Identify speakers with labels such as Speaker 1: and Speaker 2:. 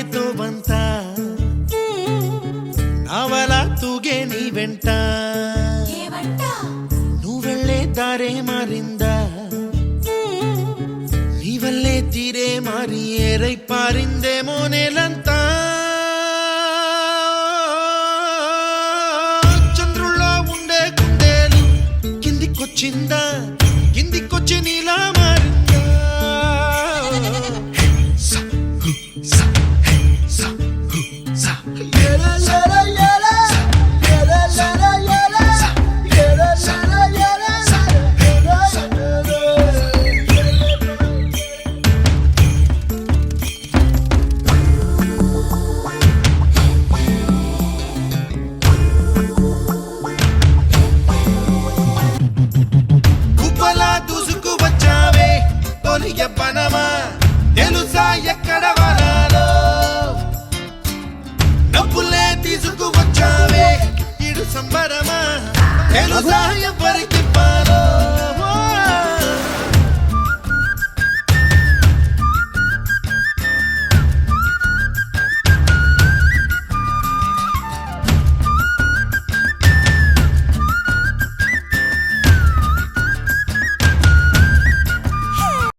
Speaker 1: చేతో వంత నావలా తూగే నీ వెంట నువ్వెళ్ళే దారే మారిందా నీ వల్లే తీరే మారి ఏరై పారిందేమో నేలంతా చంద్రుల్లో ఉండే గుండెలు కిందికొచ్చిందా కిందికొచ్చి నీలా మారిందా పనమా తెలుసా ఎక్కడ వరాలో డబ్బులే తీసుకువచ్చావే ఇడు సంబరమా తెలుసా ఎవరికి